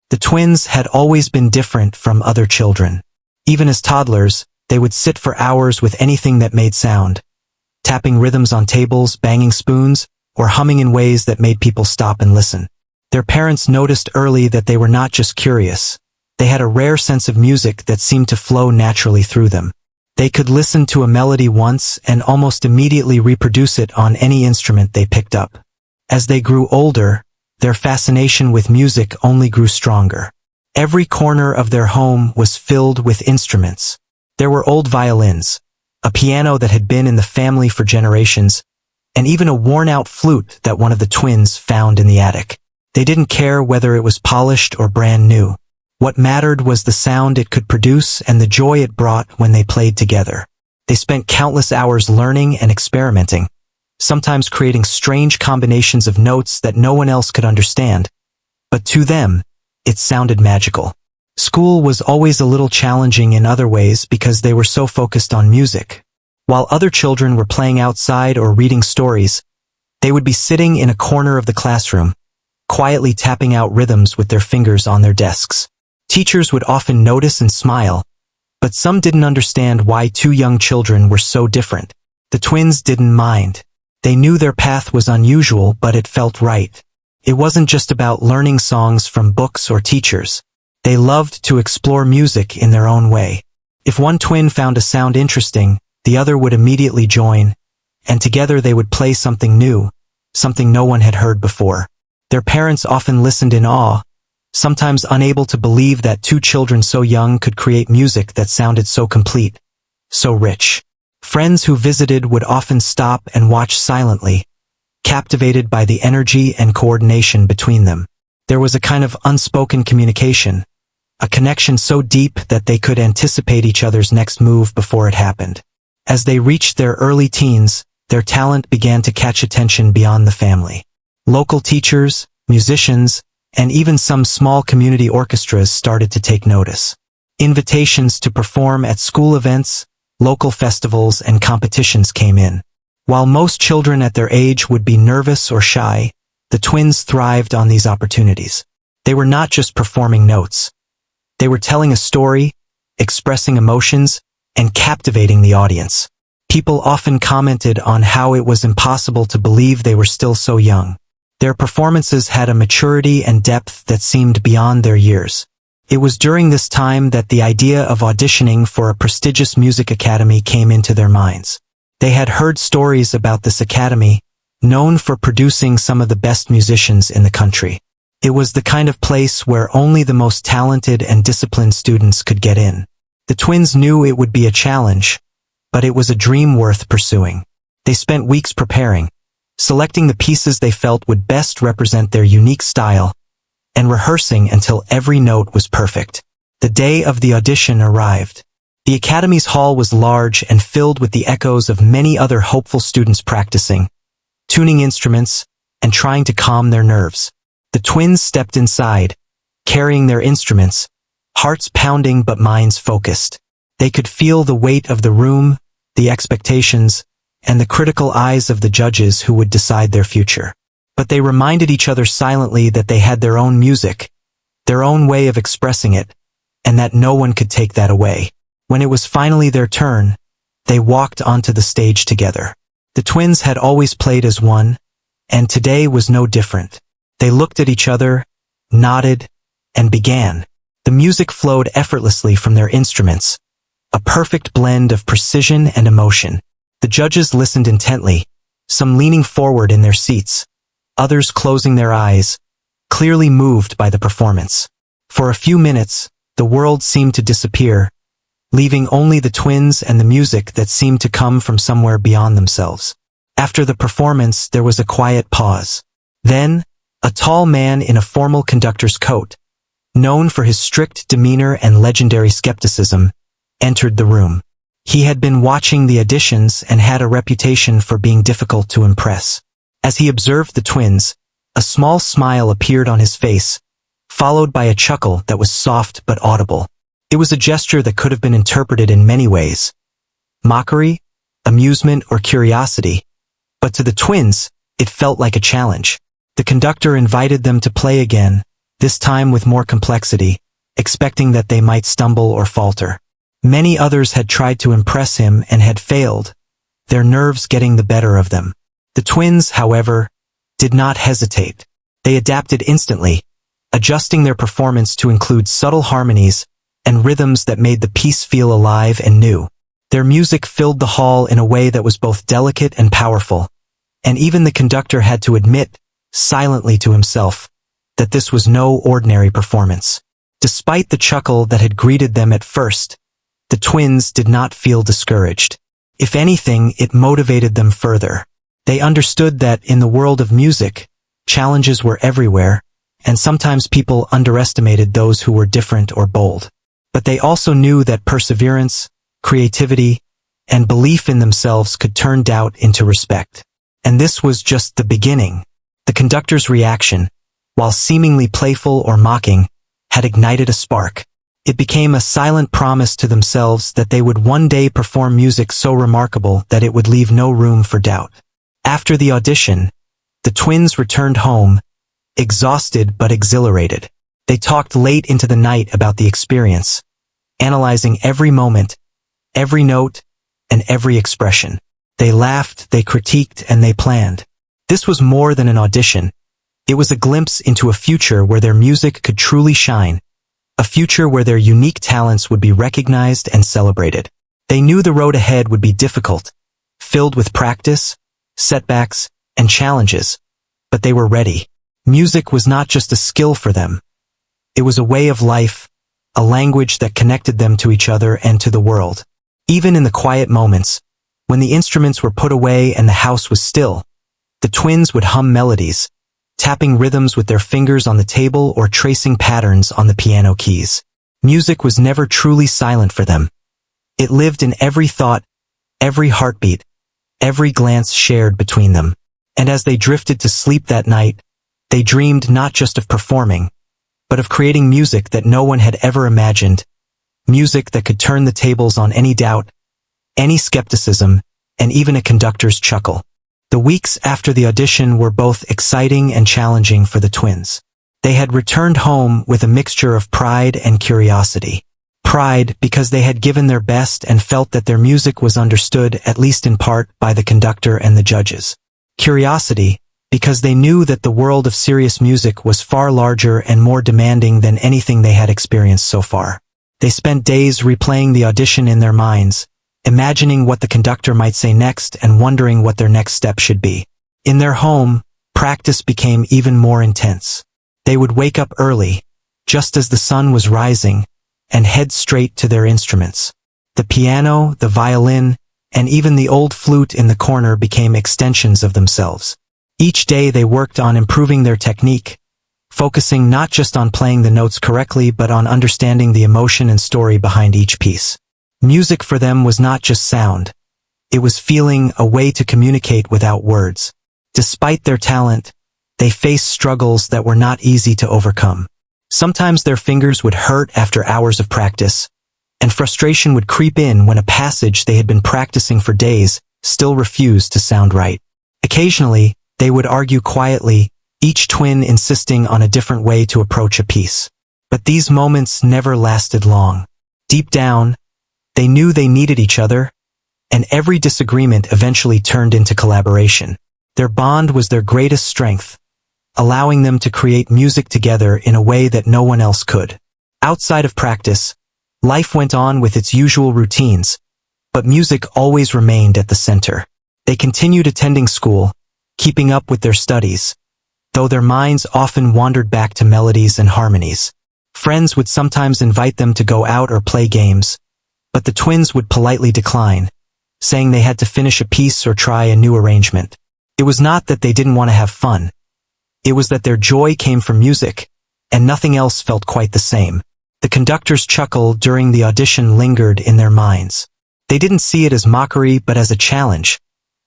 The twins had always been different from other children. Even as toddlers, they would sit for hours with anything that made sound, tapping rhythms on tables, banging spoons, or humming in ways that made people stop and listen. Their parents noticed early that they were not just curious. They had a rare sense of music that seemed to flow naturally through them. They could listen to a melody once and almost immediately reproduce it on any instrument they picked up. As they grew older, their fascination with music only grew stronger. Every corner of their home was filled with instruments. There were old violins, a piano that had been in the family for generations, and even a worn-out flute that one of the twins found in the attic. They didn't care whether it was polished or brand new. What mattered was the sound it could produce and the joy it brought when they played together. They spent countless hours learning and experimenting, sometimes creating strange combinations of notes that no one else could understand. But to them, it sounded magical. School was always a little challenging in other ways because they were so focused on music. While other children were playing outside or reading stories, they would be sitting in a corner of the classroom, quietly tapping out rhythms with their fingers on their desks. Teachers would often notice and smile, but some didn't understand why two young children were so different. The twins didn't mind. They knew their path was unusual, but it felt right. It wasn't just about learning songs from books or teachers. They loved to explore music in their own way. If one twin found a sound interesting, the other would immediately join, and together they would play something new, something no one had heard before. Their parents often listened in awe, sometimes unable to believe that two children so young could create music that sounded so complete, so rich. Friends who visited would often stop and watch silently, captivated by the energy and coordination between them. There was a kind of unspoken communication, a connection so deep that they could anticipate each other's next move before it happened. As they reached their early teens, their talent began to catch attention beyond the family. Local teachers, musicians, and even some small community orchestras started to take notice. Invitations to perform at school events, local festivals, and competitions came in. While most children at their age would be nervous or shy, the twins thrived on these opportunities. They were not just performing notes. They were telling a story, expressing emotions, and captivating the audience. People often commented on how it was impossible to believe they were still so young. Their performances had a maturity and depth that seemed beyond their years. It was during this time that the idea of auditioning for a prestigious music academy came into their minds. They had heard stories about this academy, known for producing some of the best musicians in the country. It was the kind of place where only the most talented and disciplined students could get in. The twins knew it would be a challenge, but it was a dream worth pursuing. They spent weeks preparing, selecting the pieces they felt would best represent their unique style, and rehearsing until every note was perfect. The day of the audition arrived. The Academy's hall was large and filled with the echoes of many other hopeful students practicing, tuning instruments, and trying to calm their nerves. The twins stepped inside, carrying their instruments, hearts pounding but minds focused. They could feel the weight of the room, the expectations, and the critical eyes of the judges who would decide their future. But they reminded each other silently that they had their own music, their own way of expressing it, and that no one could take that away. When it was finally their turn, they walked onto the stage together. The twins had always played as one, and today was no different. They looked at each other, nodded, and began. The music flowed effortlessly from their instruments, a perfect blend of precision and emotion. The judges listened intently, some leaning forward in their seats, others closing their eyes, clearly moved by the performance. For a few minutes, the world seemed to disappear, leaving only the twins and the music that seemed to come from somewhere beyond themselves. After the performance, there was a quiet pause. Then, a tall man in a formal conductor's coat, known for his strict demeanor and legendary skepticism, entered the room. He had been watching the auditions and had a reputation for being difficult to impress. As he observed the twins, a small smile appeared on his face, followed by a chuckle that was soft but audible. It was a gesture that could have been interpreted in many ways: mockery, amusement, or curiosity. But to the twins, it felt like a challenge. The conductor invited them to play again, this time with more complexity, expecting that they might stumble or falter. Many others had tried to impress him and had failed, their nerves getting the better of them. The twins, however, did not hesitate. They adapted instantly, adjusting their performance to include subtle harmonies and rhythms that made the piece feel alive and new. Their music filled the hall in a way that was both delicate and powerful, and even the conductor had to admit, silently to himself, that this was no ordinary performance. Despite the chuckle that had greeted them at first, the twins did not feel discouraged. If anything, it motivated them further. They understood that in the world of music, challenges were everywhere, and sometimes people underestimated those who were different or bold. But they also knew that perseverance, creativity, and belief in themselves could turn doubt into respect. And this was just the beginning. The conductor's reaction, while seemingly playful or mocking, had ignited a spark. It became a silent promise to themselves that they would one day perform music so remarkable that it would leave no room for doubt. After the audition, the twins returned home, exhausted but exhilarated. They talked late into the night about the experience, analyzing every moment, every note, and every expression. They laughed, they critiqued, and they planned. This was more than an audition. It was a glimpse into a future where their music could truly shine, a future where their unique talents would be recognized and celebrated. They knew the road ahead would be difficult, filled with practice, setbacks, and challenges, but they were ready. Music was not just a skill for them. It was a way of life, a language that connected them to each other and to the world. Even in the quiet moments, when the instruments were put away and the house was still, the twins would hum melodies, tapping rhythms with their fingers on the table or tracing patterns on the piano keys. Music was never truly silent for them. It lived in every thought, every heartbeat, every glance shared between them. And as they drifted to sleep that night, they dreamed not just of performing, but of creating music that no one had ever imagined, music that could turn the tables on any doubt, any skepticism, and even a conductor's chuckle. The weeks after the audition were both exciting and challenging for the twins. They had returned home with a mixture of pride and curiosity. Pride because they had given their best and felt that their music was understood, at least in part, by the conductor and the judges. Curiosity because they knew that the world of serious music was far larger and more demanding than anything they had experienced so far. They spent days replaying the audition in their minds, imagining what the conductor might say next and wondering what their next step should be. In their home, practice became even more intense. They would wake up early, just as the sun was rising, and head straight to their instruments. The piano, the violin, and even the old flute in the corner became extensions of themselves. Each day they worked on improving their technique, focusing not just on playing the notes correctly but on understanding the emotion and story behind each piece. Music for them was not just sound. It was feeling, a way to communicate without words. Despite their talent, they faced struggles that were not easy to overcome. Sometimes their fingers would hurt after hours of practice, and frustration would creep in when a passage they had been practicing for days still refused to sound right. Occasionally, they would argue quietly, each twin insisting on a different way to approach a piece. But these moments never lasted long. Deep down, they knew they needed each other, and every disagreement eventually turned into collaboration. Their bond was their greatest strength, allowing them to create music together in a way that no one else could. Outside of practice, life went on with its usual routines, but music always remained at the center. They continued attending school, keeping up with their studies, though their minds often wandered back to melodies and harmonies. Friends would sometimes invite them to go out or play games, but the twins would politely decline, saying they had to finish a piece or try a new arrangement. It was not that they didn't want to have fun. It was that their joy came from music, and nothing else felt quite the same. The conductor's chuckle during the audition lingered in their minds. They didn't see it as mockery but as a challenge,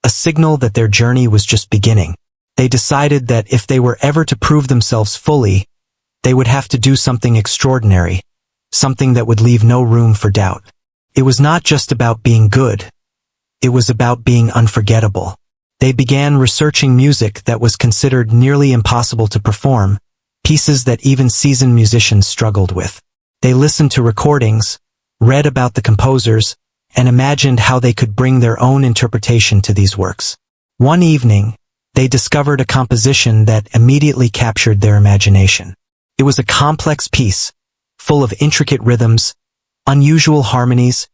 a signal that their journey was just beginning. They decided that if they were ever to prove themselves fully, they would have to do something extraordinary, something that would leave no room for doubt. It was not just about being good. It was about being unforgettable. They began researching music that was considered nearly impossible to perform, pieces that even seasoned musicians struggled with. They listened to recordings, read about the composers, and imagined how they could bring their own interpretation to these works. One evening, they discovered a composition that immediately captured their imagination. It was a complex piece, full of intricate rhythms, unusual harmonies,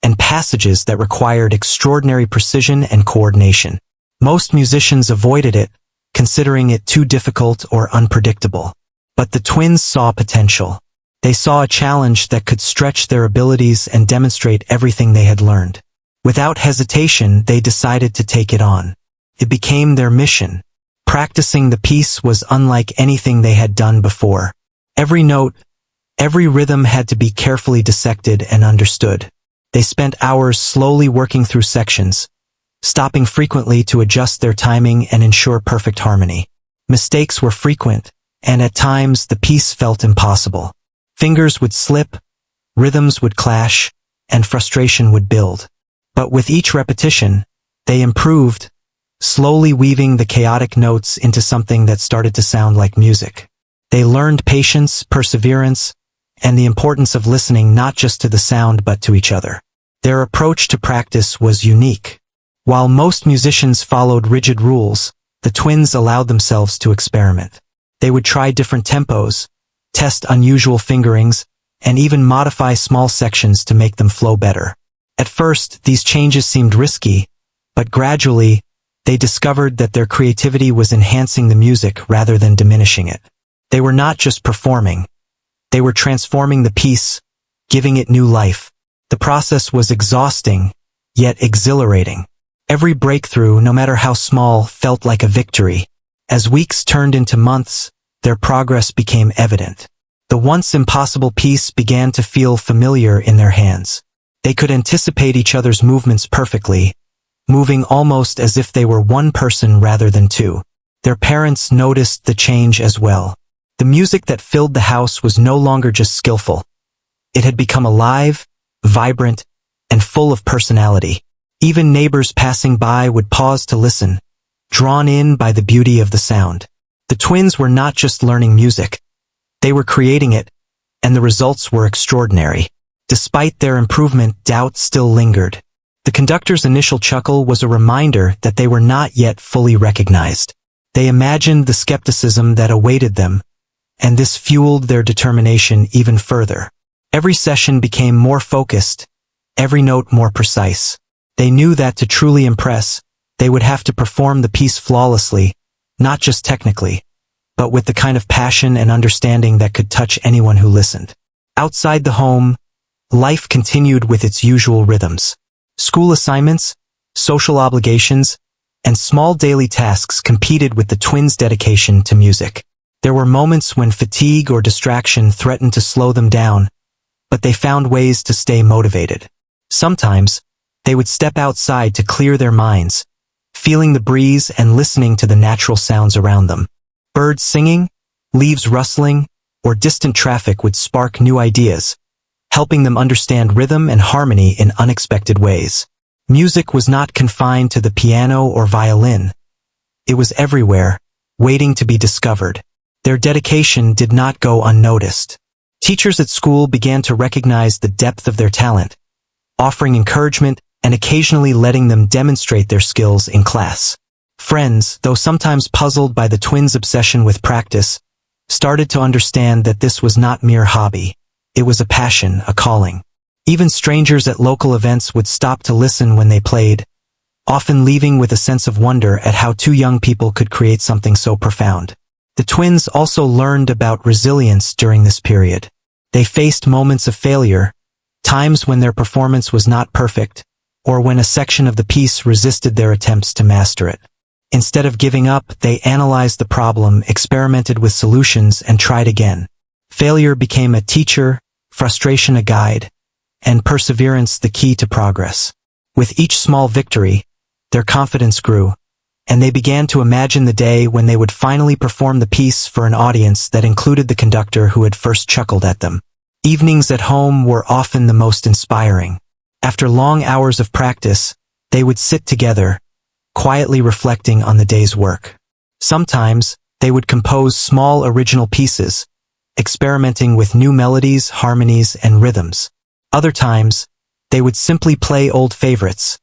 and passages that required extraordinary precision and coordination. Most musicians avoided it, considering it too difficult or unpredictable. But the twins saw potential. They saw a challenge that could stretch their abilities and demonstrate everything they had learned. Without hesitation, they decided to take it on. It became their mission. Practicing the piece was unlike anything they had done before. Every note, every rhythm had to be carefully dissected and understood. They spent hours slowly working through sections, stopping frequently to adjust their timing and ensure perfect harmony. Mistakes were frequent, and at times the piece felt impossible. Fingers would slip, rhythms would clash, and frustration would build. But with each repetition, they improved, slowly weaving the chaotic notes into something that started to sound like music. They learned patience, perseverance, and the importance of listening not just to the sound but to each other. Their approach to practice was unique. While most musicians followed rigid rules, the twins allowed themselves to experiment. They would try different tempos, test unusual fingerings, and even modify small sections to make them flow better. At first, these changes seemed risky, but gradually, they discovered that their creativity was enhancing the music rather than diminishing it. They were not just performing. They were transforming the piece, giving it new life. The process was exhausting, yet exhilarating. Every breakthrough, no matter how small, felt like a victory. As weeks turned into months, their progress became evident. The once impossible piece began to feel familiar in their hands. They could anticipate each other's movements perfectly, moving almost as if they were one person rather than two. Their parents noticed the change as well. The music that filled the house was no longer just skillful. It had become alive, vibrant, and full of personality. Even neighbors passing by would pause to listen, drawn in by the beauty of the sound. The twins were not just learning music. They were creating it, and the results were extraordinary. Despite their improvement, doubt still lingered. The conductor's initial chuckle was a reminder that they were not yet fully recognized. They imagined the skepticism that awaited them, and this fueled their determination even further. Every session became more focused, every note more precise. They knew that to truly impress, they would have to perform the piece flawlessly, not just technically, but with the kind of passion and understanding that could touch anyone who listened. Outside the home, life continued with its usual rhythms. School assignments, social obligations, and small daily tasks competed with the twins' dedication to music. There were moments when fatigue or distraction threatened to slow them down, but they found ways to stay motivated. Sometimes, they would step outside to clear their minds, feeling the breeze and listening to the natural sounds around them. Birds singing, leaves rustling, or distant traffic would spark new ideas, helping them understand rhythm and harmony in unexpected ways. Music was not confined to the piano or violin. It was everywhere, waiting to be discovered. Their dedication did not go unnoticed. Teachers at school began to recognize the depth of their talent, offering encouragement and occasionally letting them demonstrate their skills in class. Friends, though sometimes puzzled by the twins' obsession with practice, started to understand that this was not mere hobby. It was a passion, a calling. Even strangers at local events would stop to listen when they played, often leaving with a sense of wonder at how two young people could create something so profound. The twins also learned about resilience during this period. They faced moments of failure, times when their performance was not perfect, or when a section of the piece resisted their attempts to master it. Instead of giving up, they analyzed the problem, experimented with solutions, and tried again. Failure became a teacher, frustration a guide, and perseverance the key to progress. With each small victory, their confidence grew, and they began to imagine the day when they would finally perform the piece for an audience that included the conductor who had first chuckled at them. Evenings at home were often the most inspiring. After long hours of practice, they would sit together, quietly reflecting on the day's work. Sometimes, They would compose small original pieces, experimenting with new melodies, harmonies, and rhythms. Other times, they would simply play old favorites,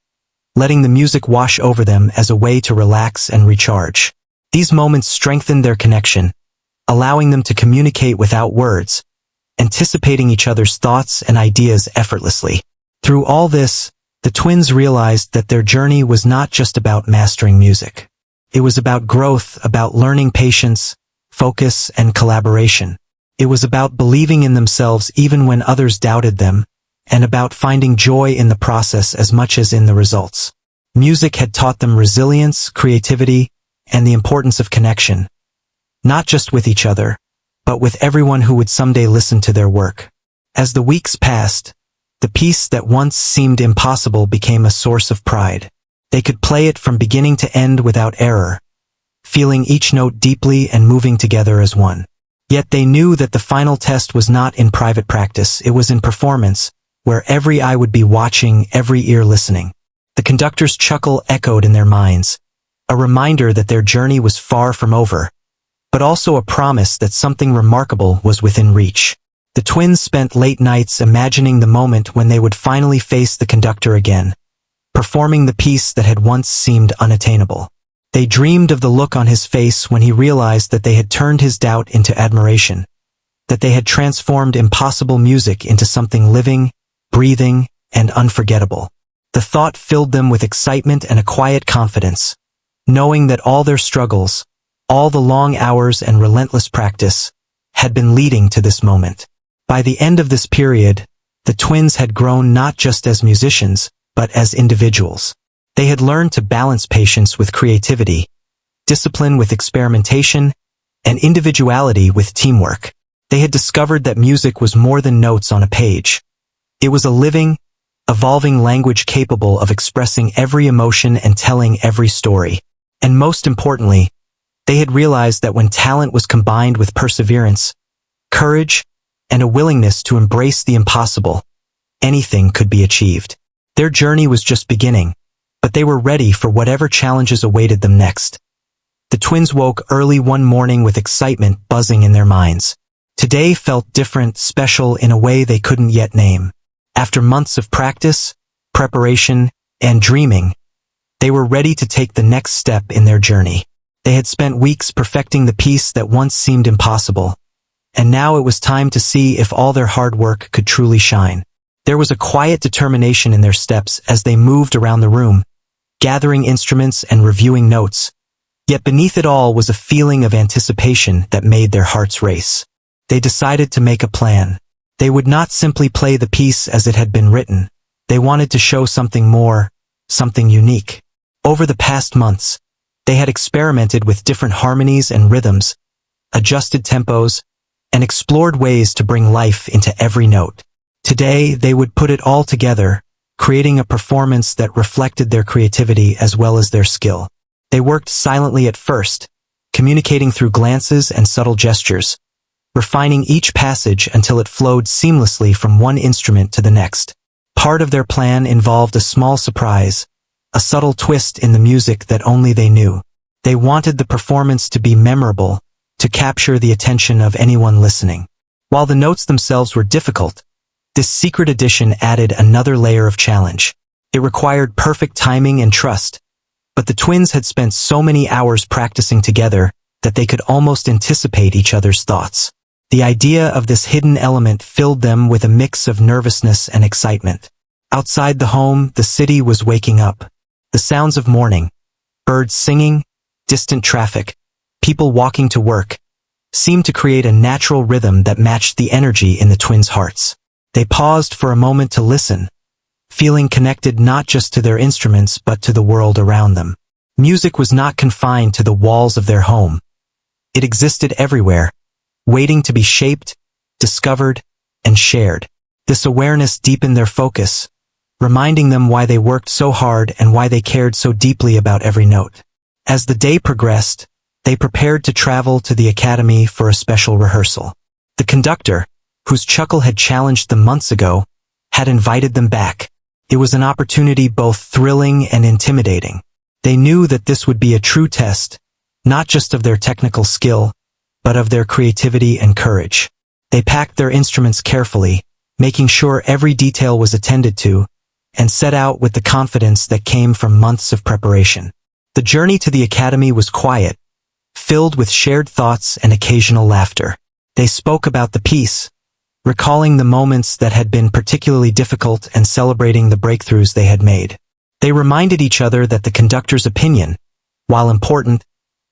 letting the music wash over them as a way to relax and recharge. These moments strengthened their connection, allowing them to communicate without words, anticipating each other's thoughts and ideas effortlessly. Through all this, the twins realized that their journey was not just about mastering music. It was about growth, about learning patience, focus, and collaboration. It was about believing in themselves even when others doubted them, and about finding joy in the process as much as in the results. Music had taught them resilience, creativity, and the importance of connection, not just with each other, but with everyone who would someday listen to their work. As the weeks passed, the piece that once seemed impossible became a source of pride. They could play it from beginning to end without error, feeling each note deeply and moving together as one. Yet they knew that the final test was not in private practice, it was in performance, where every eye would be watching, every ear listening. The conductor's chuckle echoed in their minds, a reminder that their journey was far from over, but also a promise that something remarkable was within reach. The twins spent late nights imagining the moment when they would finally face the conductor again, performing the piece that had once seemed unattainable. They dreamed of the look on his face when he realized that they had turned his doubt into admiration, that they had transformed impossible music into something living, breathing, and unforgettable. The thought filled them with excitement and a quiet confidence, knowing that all their struggles, all the long hours and relentless practice, had been leading to this moment. By the end of this period, the twins had grown not just as musicians, but as individuals. They had learned to balance patience with creativity, discipline with experimentation, and individuality with teamwork. They had discovered that music was more than notes on a page. It was a living, evolving language capable of expressing every emotion and telling every story. And most importantly, they had realized that when talent was combined with perseverance, courage, and a willingness to embrace the impossible, anything could be achieved. Their journey was just beginning, but they were ready for whatever challenges awaited them next. The twins woke early one morning with excitement buzzing in their minds. Today felt different, special in a way they couldn't yet name. After months of practice, preparation, and dreaming, they were ready to take the next step in their journey. They had spent weeks perfecting the piece that once seemed impossible, and now it was time to see if all their hard work could truly shine. There was a quiet determination in their steps as they moved around the room, gathering instruments and reviewing notes. Yet beneath it all was a feeling of anticipation that made their hearts race. They decided to make a plan. They would not simply play the piece as it had been written. They wanted to show something more, something unique. Over the past months, they had experimented with different harmonies and rhythms, adjusted tempos, and explored ways to bring life into every note. Today, they would put it all together, creating a performance that reflected their creativity as well as their skill. They worked silently at first, communicating through glances and subtle gestures, refining each passage until it flowed seamlessly from one instrument to the next. Part of their plan involved a small surprise, a subtle twist in the music that only they knew. They wanted the performance to be memorable, to capture the attention of anyone listening. While the notes themselves were difficult, this secret addition added another layer of challenge. It required perfect timing and trust, but the twins had spent so many hours practicing together that they could almost anticipate each other's thoughts. The idea of this hidden element filled them with a mix of nervousness and excitement. Outside the home, the city was waking up. The sounds of morning, birds singing, distant traffic, people walking to work, seemed to create a natural rhythm that matched the energy in the twins' hearts. They paused for a moment to listen, feeling connected not just to their instruments but to the world around them. Music was not confined to the walls of their home. It existed everywhere, waiting to be shaped, discovered, and shared. This awareness deepened their focus, reminding them why they worked so hard and why they cared so deeply about every note. As the day progressed, they prepared to travel to the academy for a special rehearsal. The conductor, whose chuckle had challenged them months ago, had invited them back. It was an opportunity both thrilling and intimidating. They knew that this would be a true test, not just of their technical skill, but of their creativity and courage. They packed their instruments carefully, making sure every detail was attended to, and set out with the confidence that came from months of preparation. The journey to the academy was quiet, filled with shared thoughts and occasional laughter. They spoke about the piece, recalling the moments that had been particularly difficult and celebrating the breakthroughs they had made. They reminded each other that the conductor's opinion, while important,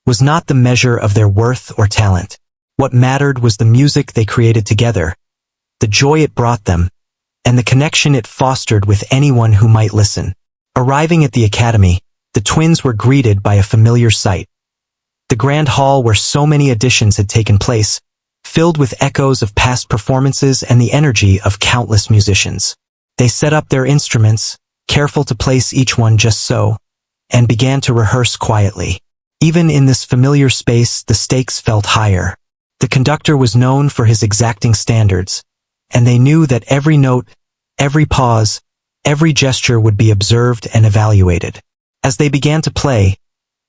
was not the measure of their worth or talent. What mattered was the music they created together, the joy it brought them, and the connection it fostered with anyone who might listen. Arriving at the academy, the twins were greeted by a familiar sight. The grand hall where so many auditions had taken place, filled with echoes of past performances and the energy of countless musicians. They set up their instruments, careful to place each one just so, and began to rehearse quietly. Even in this familiar space, the stakes felt higher. The conductor was known for his exacting standards, and they knew that every note, every pause, every gesture would be observed and evaluated. As they began to play,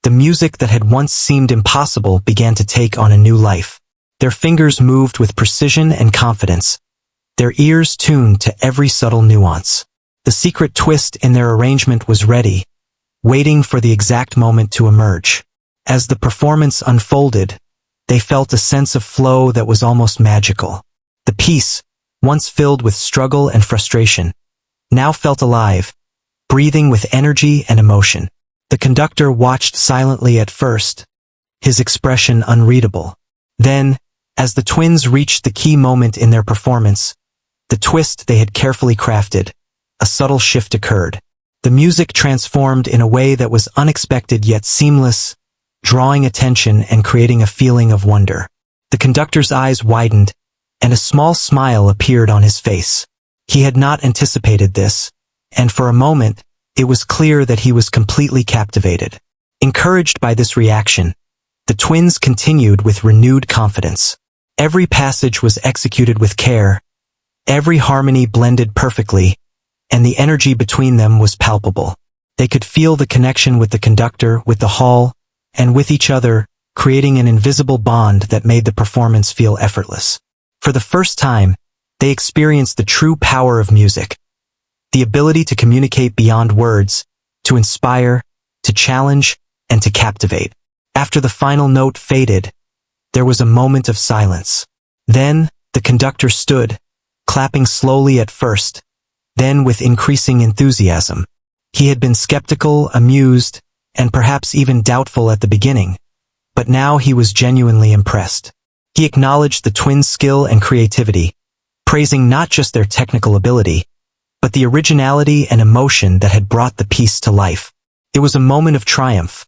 the music that had once seemed impossible began to take on a new life. Their fingers moved with precision and confidence, their ears tuned to every subtle nuance. The secret twist in their arrangement was ready, waiting for the exact moment to emerge. As the performance unfolded, they felt a sense of flow that was almost magical. The piece, once filled with struggle and frustration, now felt alive, breathing with energy and emotion. The conductor watched silently at first, his expression unreadable. Then, as the twins reached the key moment in their performance, the twist they had carefully crafted, a subtle shift occurred. The music transformed in a way that was unexpected yet seamless, drawing attention and creating a feeling of wonder. The conductor's eyes widened, and a small smile appeared on his face. He had not anticipated this, and for a moment, it was clear that he was completely captivated. Encouraged by this reaction, the twins continued with renewed confidence. Every passage was executed with care, every harmony blended perfectly, and the energy between them was palpable. They could feel the connection with the conductor, with the hall, and with each other, creating an invisible bond that made the performance feel effortless. For the first time, they experienced the true power of music, the ability to communicate beyond words, to inspire, to challenge, and to captivate. After the final note faded, there was a moment of silence. Then, the conductor stood, clapping slowly at first, then with increasing enthusiasm. He had been skeptical, amused, and perhaps even doubtful at the beginning, but now he was genuinely impressed. He acknowledged the twins' skill and creativity, praising not just their technical ability, but the originality and emotion that had brought the piece to life. It was a moment of triumph,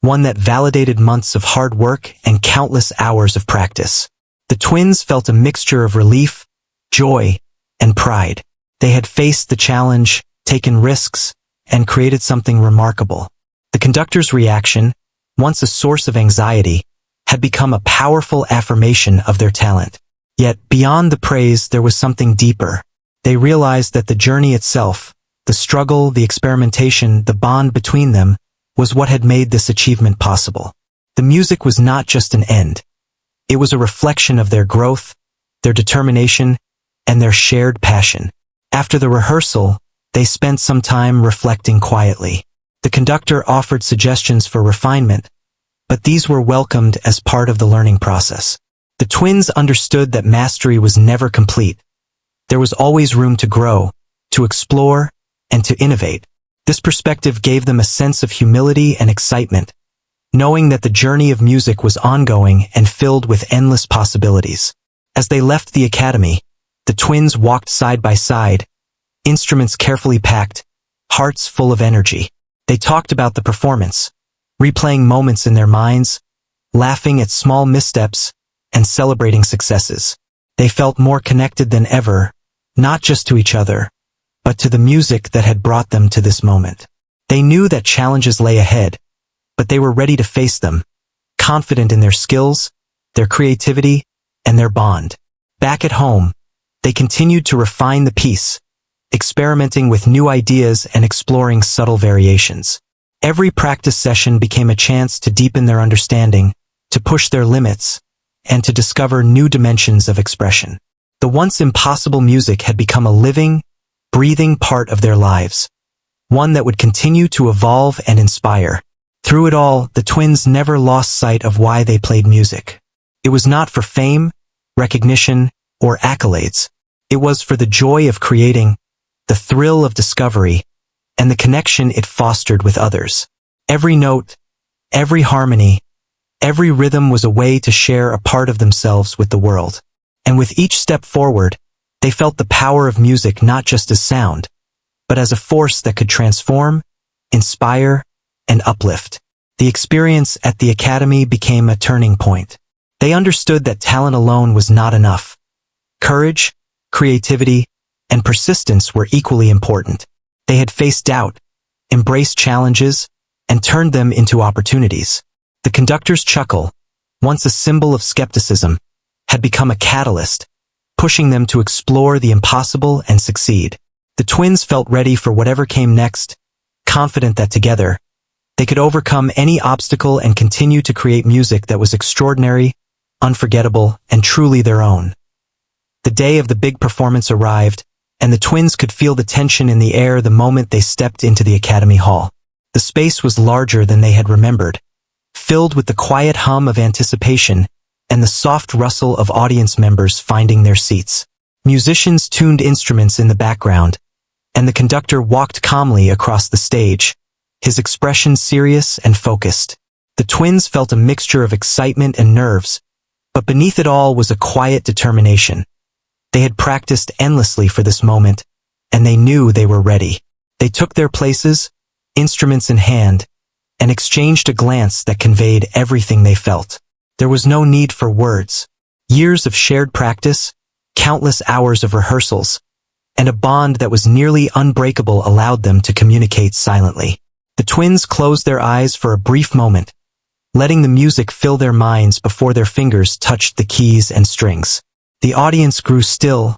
one that validated months of hard work and countless hours of practice. The twins felt a mixture of relief, joy, and pride. They had faced the challenge, taken risks, and created something remarkable. The conductor's reaction, once a source of anxiety, had become a powerful affirmation of their talent. Yet, beyond the praise, there was something deeper. They realized that the journey itself, the struggle, the experimentation, the bond between them, was what had made this achievement possible. The music was not just an end. It was a reflection of their growth, their determination, and their shared passion. After the rehearsal, they spent some time reflecting quietly. The conductor offered suggestions for refinement, but these were welcomed as part of the learning process. The twins understood that mastery was never complete. There was always room to grow, to explore, and to innovate. This perspective gave them a sense of humility and excitement, knowing that the journey of music was ongoing and filled with endless possibilities. As they left the academy, the twins walked side by side, instruments carefully packed, hearts full of energy. They talked about the performance, replaying moments in their minds, laughing at small missteps, and celebrating successes. They felt more connected than ever, not just to each other, but to the music that had brought them to this moment. They knew that challenges lay ahead, but they were ready to face them, confident in their skills, their creativity, and their bond. Back at home, they continued to refine the piece, experimenting with new ideas and exploring subtle variations. Every practice session became a chance to deepen their understanding, to push their limits, and to discover new dimensions of expression. The once impossible music had become a living, breathing part of their lives, one that would continue to evolve and inspire. Through it all, the twins never lost sight of why they played music. It was not for fame, recognition, or accolades. It was for the joy of creating, the thrill of discovery, and the connection it fostered with others. Every note, every harmony, every rhythm was a way to share a part of themselves with the world. And with each step forward, they felt the power of music not just as sound, but as a force that could transform, inspire, and uplift. The experience at the academy became a turning point. They understood that talent alone was not enough. Courage, creativity, and persistence were equally important. They had faced doubt, embraced challenges, and turned them into opportunities. The conductor's chuckle, once a symbol of skepticism, had become a catalyst, pushing them to explore the impossible and succeed. The twins felt ready for whatever came next, confident that together, they could overcome any obstacle and continue to create music that was extraordinary, unforgettable, and truly their own. The day of the big performance arrived, and the twins could feel the tension in the air the moment they stepped into the academy hall. The space was larger than they had remembered, filled with the quiet hum of anticipation and the soft rustle of audience members finding their seats. Musicians tuned instruments in the background, and the conductor walked calmly across the stage, his expression serious and focused. The twins felt a mixture of excitement and nerves, but beneath it all was a quiet determination. They had practiced endlessly for this moment, and they knew they were ready. They took their places, instruments in hand, and exchanged a glance that conveyed everything they felt. There was no need for words. Years of shared practice, countless hours of rehearsals, and a bond that was nearly unbreakable allowed them to communicate silently. The twins closed their eyes for a brief moment, letting the music fill their minds before their fingers touched the keys and strings. The audience grew still,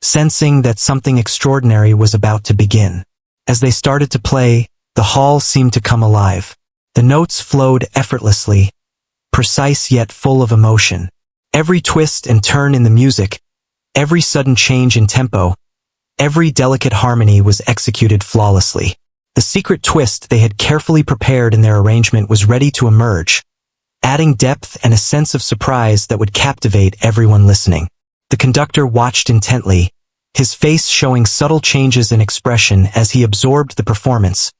sensing that something extraordinary was about to begin. As they started to play, the hall seemed to come alive. The notes flowed effortlessly, precise yet full of emotion. Every twist and turn in the music, every sudden change in tempo, every delicate harmony was executed flawlessly. The secret twist they had carefully prepared in their arrangement was ready to emerge, adding depth and a sense of surprise that would captivate everyone listening. The conductor watched intently, his face showing subtle changes in expression as he absorbed the performance,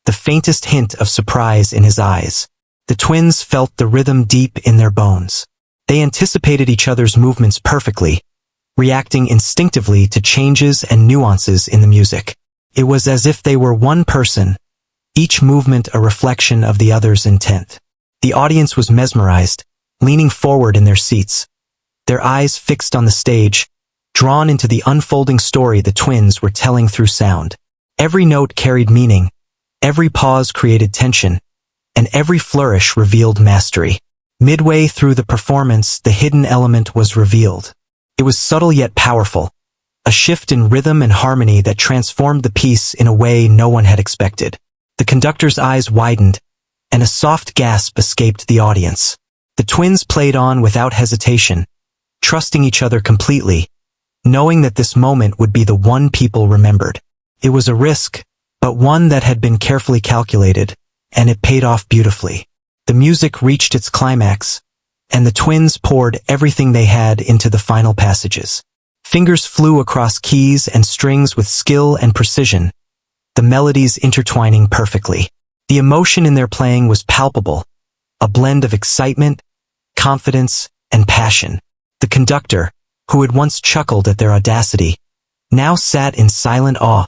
the faintest hint of surprise in his eyes. The twins felt the rhythm deep in their bones. They anticipated each other's movements perfectly, reacting instinctively to changes and nuances in the music. It was as if they were one person, each movement a reflection of the other's intent. The audience was mesmerized, leaning forward in their seats, their eyes fixed on the stage, drawn into the unfolding story the twins were telling through sound. Every note carried meaning, every pause created tension, and every flourish revealed mastery. Midway through the performance, the hidden element was revealed. It was subtle yet powerful, a shift in rhythm and harmony that transformed the piece in a way no one had expected. The conductor's eyes widened, and a soft gasp escaped the audience. The twins played on without hesitation, trusting each other completely, knowing that this moment would be the one people remembered. It was a risk, but one that had been carefully calculated, and it paid off beautifully. The music reached its climax, and the twins poured everything they had into the final passages. Fingers flew across keys and strings with skill and precision, the melodies intertwining perfectly. The emotion in their playing was palpable, a blend of excitement, confidence, and passion. The conductor, who had once chuckled at their audacity, now sat in silent awe,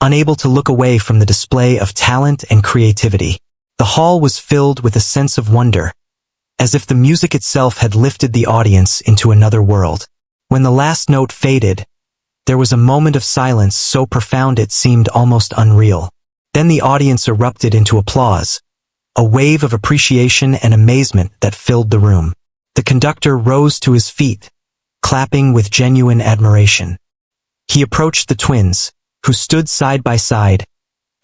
unable to look away from the display of talent and creativity. The hall was filled with a sense of wonder, as if the music itself had lifted the audience into another world. When the last note faded, there was a moment of silence so profound it seemed almost unreal. Then the audience erupted into applause, a wave of appreciation and amazement that filled the room. The conductor rose to his feet, clapping with genuine admiration. He approached the twins, who stood side by side,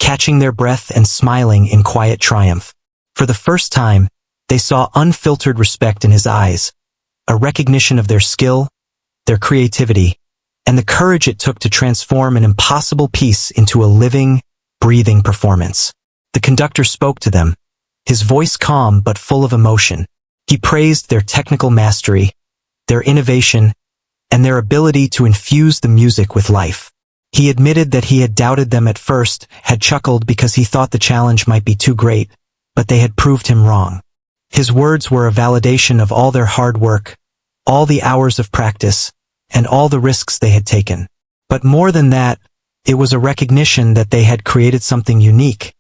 catching their breath and smiling in quiet triumph. For the first time, they saw unfiltered respect in his eyes, a recognition of their skill, their creativity, and the courage it took to transform an impossible piece into a living, breathing performance. The conductor spoke to them, his voice calm but full of emotion. He praised their technical mastery, their innovation, and their ability to infuse the music with life. He admitted that he had doubted them at first, had chuckled because he thought the challenge might be too great, but they had proved him wrong. His words were a validation of all their hard work, all the hours of practice, and all the risks they had taken. But more than that, it was a recognition that they had created something unique,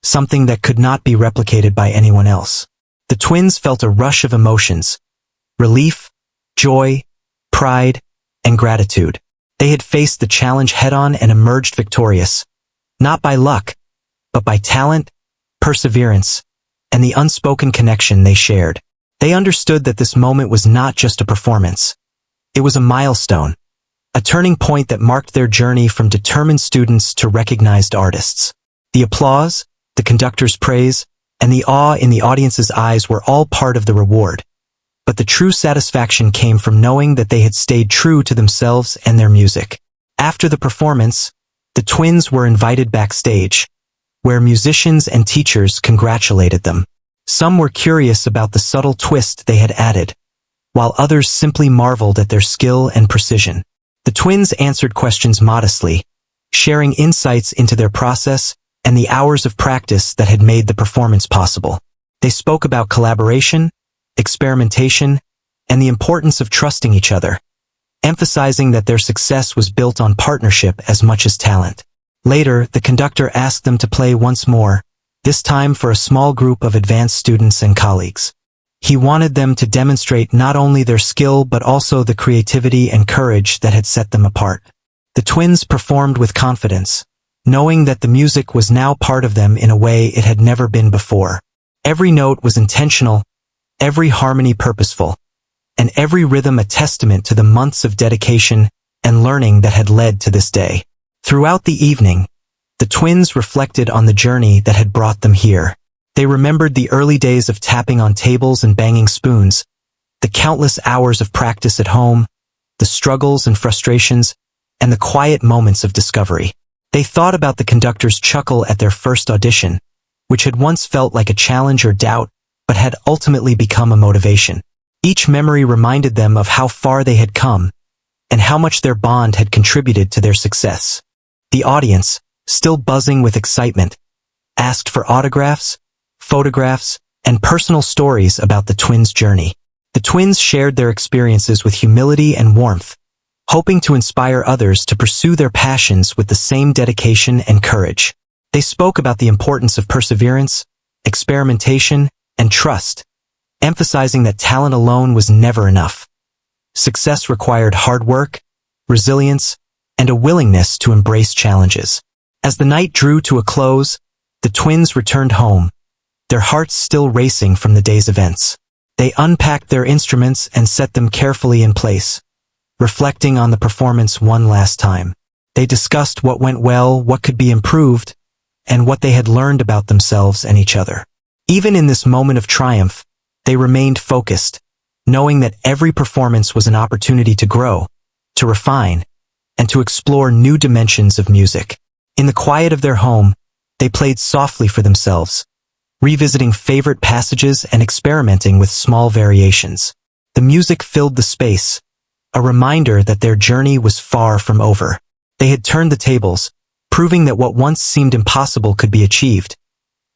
something that could not be replicated by anyone else. The twins felt a rush of emotions: relief, joy, pride, and gratitude. They had faced the challenge head-on and emerged victorious, not by luck, but by talent, perseverance, and the unspoken connection they shared. They understood that this moment was not just a performance. It was a milestone, a turning point that marked their journey from determined students to recognized artists. The applause, the conductor's praise, and the awe in the audience's eyes were all part of the reward. But the true satisfaction came from knowing that they had stayed true to themselves and their music. After the performance, the twins were invited backstage, where musicians and teachers congratulated them. Some were curious about the subtle twist they had added, while others simply marveled at their skill and precision. The twins answered questions modestly, sharing insights into their process and the hours of practice that had made the performance possible. They spoke about collaboration, experimentation, and the importance of trusting each other, emphasizing that their success was built on partnership as much as talent. Later, the conductor asked them to play once more, this time for a small group of advanced students and colleagues. He wanted them to demonstrate not only their skill but also the creativity and courage that had set them apart. The twins performed with confidence, knowing that the music was now part of them in a way it had never been before. Every note was intentional, every harmony purposeful, and every rhythm a testament to the months of dedication and learning that had led to this day. Throughout the evening, the twins reflected on the journey that had brought them here. They remembered the early days of tapping on tables and banging spoons, the countless hours of practice at home, the struggles and frustrations, and the quiet moments of discovery. They thought about the conductor's chuckle at their first audition, which had once felt like a challenge or doubt, but had ultimately become a motivation. Each memory reminded them of how far they had come, and how much their bond had contributed to their success. The audience, still buzzing with excitement, asked for autographs, photographs, and personal stories about the twins' journey. The twins shared their experiences with humility and warmth, hoping to inspire others to pursue their passions with the same dedication and courage. They spoke about the importance of perseverance, experimentation, and trust, emphasizing that talent alone was never enough. Success required hard work, resilience, and a willingness to embrace challenges. As the night drew to a close, the twins returned home, their hearts still racing from the day's events. They unpacked their instruments and set them carefully in place, reflecting on the performance one last time. They discussed what went well, what could be improved, and what they had learned about themselves and each other. Even in this moment of triumph, they remained focused, knowing that every performance was an opportunity to grow, to refine, and to explore new dimensions of music. In the quiet of their home, they played softly for themselves, revisiting favorite passages and experimenting with small variations. The music filled the space, a reminder that their journey was far from over. They had turned the tables, proving that what once seemed impossible could be achieved.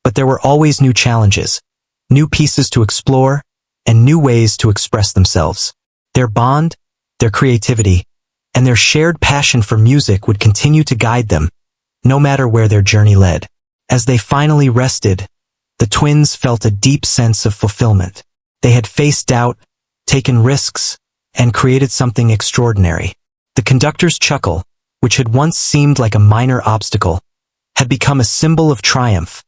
But there were always new challenges, new pieces to explore, and new ways to express themselves. Their bond, their creativity, and their shared passion for music would continue to guide them, no matter where their journey led. As they finally rested, the twins felt a deep sense of fulfillment. They had faced doubt, taken risks, and created something extraordinary. The conductor's chuckle, which had once seemed like a minor obstacle, had become a symbol of triumph,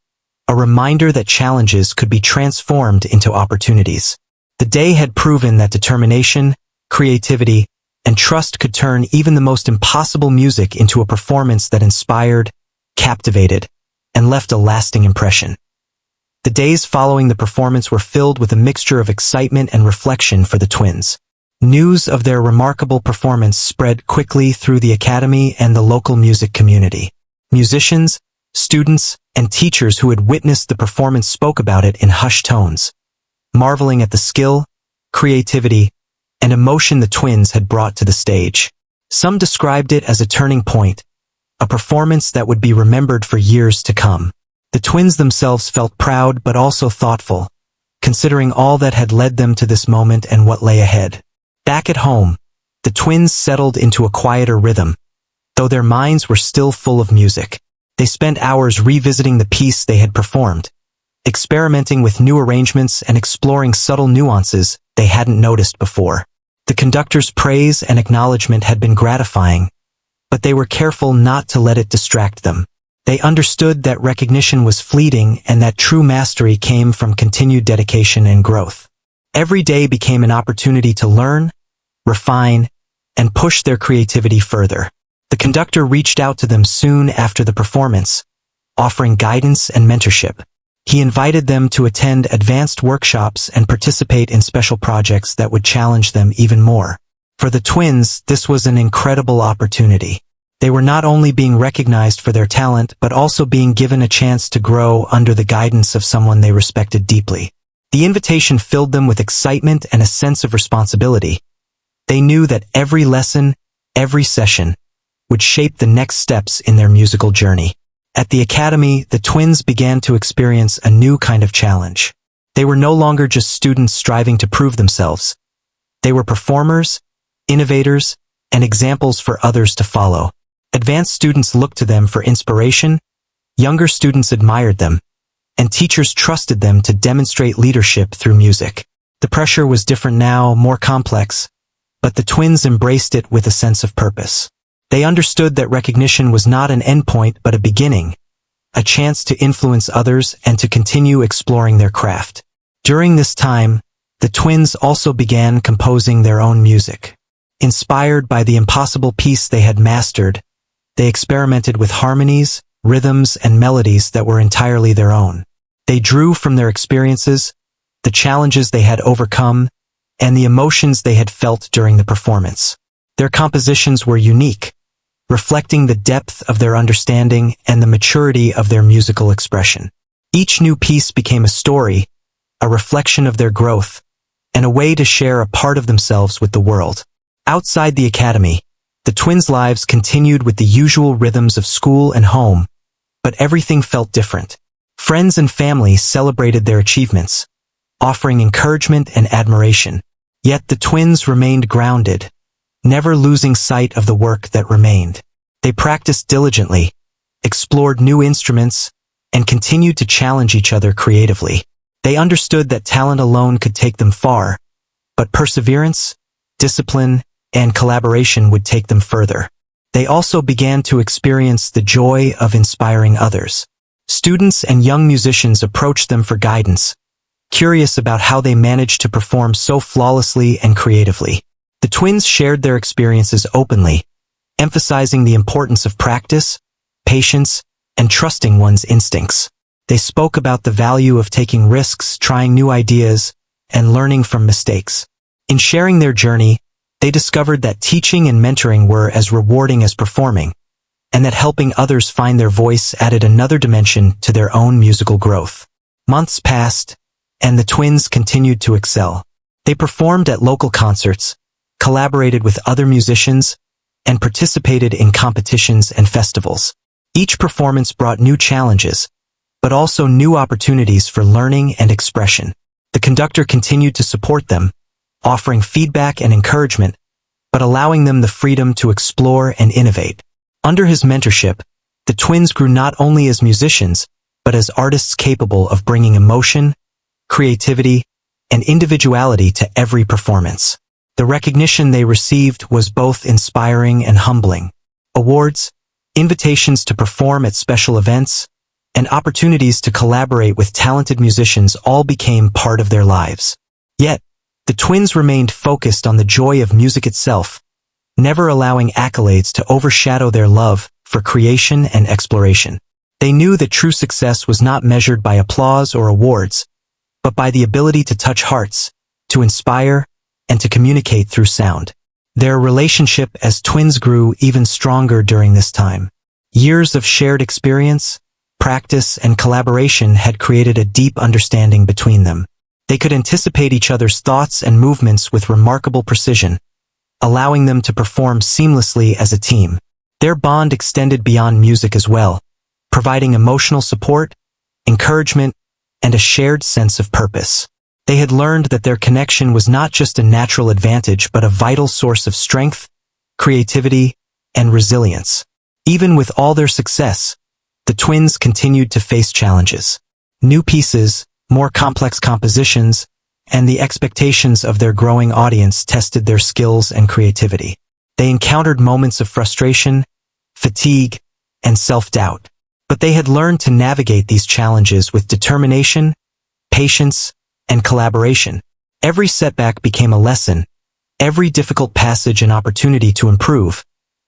a reminder that challenges could be transformed into opportunities. The day had proven that determination, creativity, and trust could turn even the most impossible music into a performance that inspired, captivated, and left a lasting impression. The days following the performance were filled with a mixture of excitement and reflection for the twins. News of their remarkable performance spread quickly through the academy and the local music community. Musicians, students, and teachers who had witnessed the performance spoke about it in hushed tones, marveling at the skill, creativity, and emotion the twins had brought to the stage. Some described it as a turning point, a performance that would be remembered for years to come. The twins themselves felt proud but also thoughtful, considering all that had led them to this moment and what lay ahead. Back at home, the twins settled into a quieter rhythm, though their minds were still full of music. They spent hours revisiting the piece they had performed, experimenting with new arrangements and exploring subtle nuances they hadn't noticed before. The conductor's praise and acknowledgement had been gratifying, but they were careful not to let it distract them. They understood that recognition was fleeting and that true mastery came from continued dedication and growth. Every day became an opportunity to learn, refine, and push their creativity further. The conductor reached out to them soon after the performance, offering guidance and mentorship. He invited them to attend advanced workshops and participate in special projects that would challenge them even more. For the twins, this was an incredible opportunity. They were not only being recognized for their talent but also being given a chance to grow under the guidance of someone they respected deeply. The invitation filled them with excitement and a sense of responsibility. They knew that every lesson, every session, would shape the next steps in their musical journey. At the academy, the twins began to experience a new kind of challenge. They were no longer just students striving to prove themselves. They were performers, innovators, and examples for others to follow. Advanced students looked to them for inspiration, younger students admired them, and teachers trusted them to demonstrate leadership through music. The pressure was different now, more complex, but the twins embraced it with a sense of purpose. They understood that recognition was not an endpoint but a beginning, a chance to influence others and to continue exploring their craft. During this time, the twins also began composing their own music. Inspired by the impossible piece they had mastered, they experimented with harmonies, rhythms, and melodies that were entirely their own. They drew from their experiences, the challenges they had overcome, and the emotions they had felt during the performance. Their compositions were unique, reflecting the depth of their understanding and the maturity of their musical expression. Each new piece became a story, a reflection of their growth, and a way to share a part of themselves with the world. Outside the academy, the twins' lives continued with the usual rhythms of school and home, but everything felt different. Friends and family celebrated their achievements, offering encouragement and admiration. Yet the twins remained grounded, never losing sight of the work that remained. They practiced diligently, explored new instruments, and continued to challenge each other creatively. They understood that talent alone could take them far, but perseverance, discipline, and collaboration would take them further. They also began to experience the joy of inspiring others. Students and young musicians approached them for guidance, curious about how they managed to perform so flawlessly and creatively. The twins shared their experiences openly, emphasizing the importance of practice, patience, and trusting one's instincts. They spoke about the value of taking risks, trying new ideas, and learning from mistakes. In sharing their journey, they discovered that teaching and mentoring were as rewarding as performing, and that helping others find their voice added another dimension to their own musical growth. Months passed, and the twins continued to excel. They performed at local concerts, collaborated with other musicians, and participated in competitions and festivals. Each performance brought new challenges, but also new opportunities for learning and expression. The conductor continued to support them, offering feedback and encouragement, but allowing them the freedom to explore and innovate. Under his mentorship, the twins grew not only as musicians, but as artists capable of bringing emotion, creativity, and individuality to every performance. The recognition they received was both inspiring and humbling. Awards, invitations to perform at special events, and opportunities to collaborate with talented musicians all became part of their lives. Yet, the twins remained focused on the joy of music itself, never allowing accolades to overshadow their love for creation and exploration. They knew that true success was not measured by applause or awards, but by the ability to touch hearts, to inspire, and to communicate through sound. Their relationship as twins grew even stronger during this time. Years of shared experience, practice, and collaboration had created a deep understanding between them. They could anticipate each other's thoughts and movements with remarkable precision, allowing them to perform seamlessly as a team. Their bond extended beyond music as well, providing emotional support, encouragement, and a shared sense of purpose. They had learned that their connection was not just a natural advantage but a vital source of strength, creativity, and resilience. Even with all their success, the twins continued to face challenges. New pieces, more complex compositions, and the expectations of their growing audience tested their skills and creativity. They encountered moments of frustration, fatigue, and self-doubt. But they had learned to navigate these challenges with determination, patience, and collaboration. Every setback became a lesson, every difficult passage an opportunity to improve,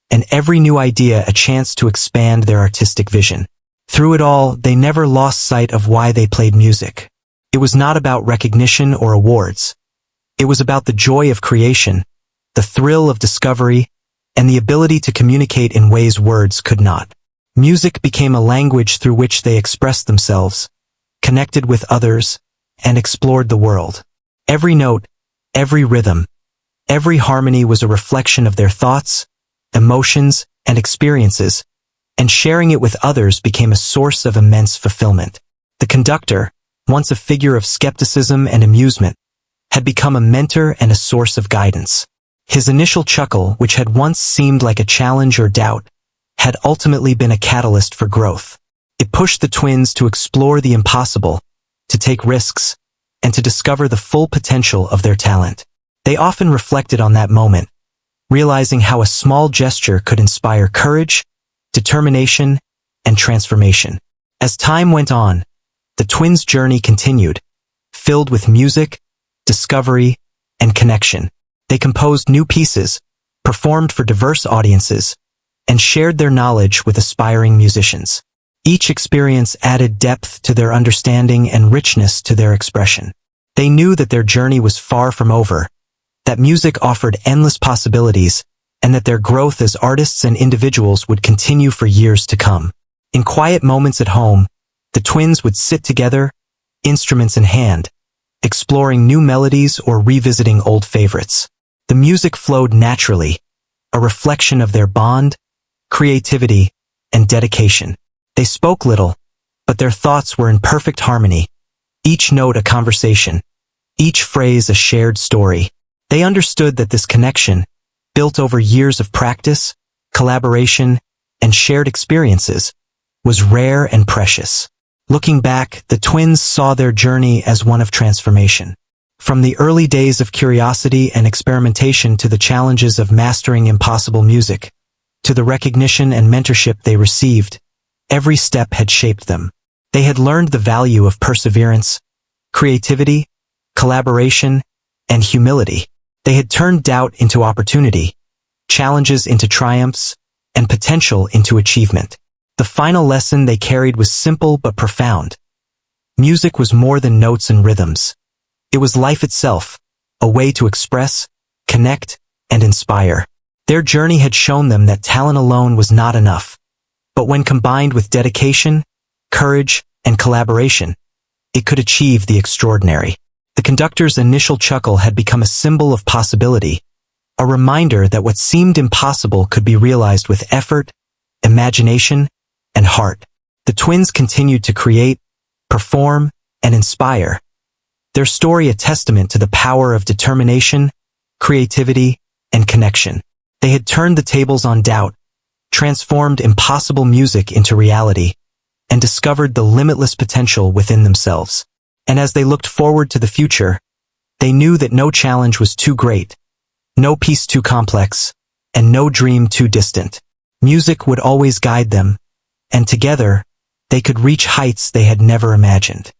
and every new idea a chance to expand their artistic vision. Through it all, they never lost sight of why they played music. It was not about recognition or awards. It was about the joy of creation, the thrill of discovery, and the ability to communicate in ways words could not. Music became a language through which they expressed themselves, connected with others, and explored the world. Every note, every rhythm, every harmony was a reflection of their thoughts, emotions, and experiences, and sharing it with others became a source of immense fulfillment. The conductor, once a figure of skepticism and amusement, had become a mentor and a source of guidance. His initial chuckle, which had once seemed like a challenge or doubt, had ultimately been a catalyst for growth. It pushed the twins to explore the impossible, to take risks, and to discover the full potential of their talent. They often reflected on that moment, realizing how a small gesture could inspire courage, determination, and transformation. As time went on, the twins' journey continued, filled with music, discovery, and connection. They composed new pieces, performed for diverse audiences, and shared their knowledge with aspiring musicians. Each experience added depth to their understanding and richness to their expression. They knew that their journey was far from over, that music offered endless possibilities, and that their growth as artists and individuals would continue for years to come. In quiet moments at home, the twins would sit together, instruments in hand, exploring new melodies or revisiting old favorites. The music flowed naturally, a reflection of their bond, creativity, and dedication. They spoke little, but their thoughts were in perfect harmony, each note a conversation, each phrase a shared story. They understood that this connection, built over years of practice, collaboration, and shared experiences, was rare and precious. Looking back, the twins saw their journey as one of transformation. From the early days of curiosity and experimentation to the challenges of mastering impossible music, to the recognition and mentorship they received, every step had shaped them. They had learned the value of perseverance, creativity, collaboration, and humility. They had turned doubt into opportunity, challenges into triumphs, and potential into achievement. The final lesson they carried was simple but profound. Music was more than notes and rhythms. It was life itself, a way to express, connect, and inspire. Their journey had shown them that talent alone was not enough. But when combined with dedication, courage, and collaboration, it could achieve the extraordinary. The conductor's initial chuckle had become a symbol of possibility, a reminder that what seemed impossible could be realized with effort, imagination, and heart. The twins continued to create, perform, and inspire, their story a testament to the power of determination, creativity, and connection. They had turned the tables on doubt, transformed impossible music into reality, and discovered the limitless potential within themselves. And as they looked forward to the future, they knew that no challenge was too great, no piece too complex, and no dream too distant. Music would always guide them, and together, they could reach heights they had never imagined.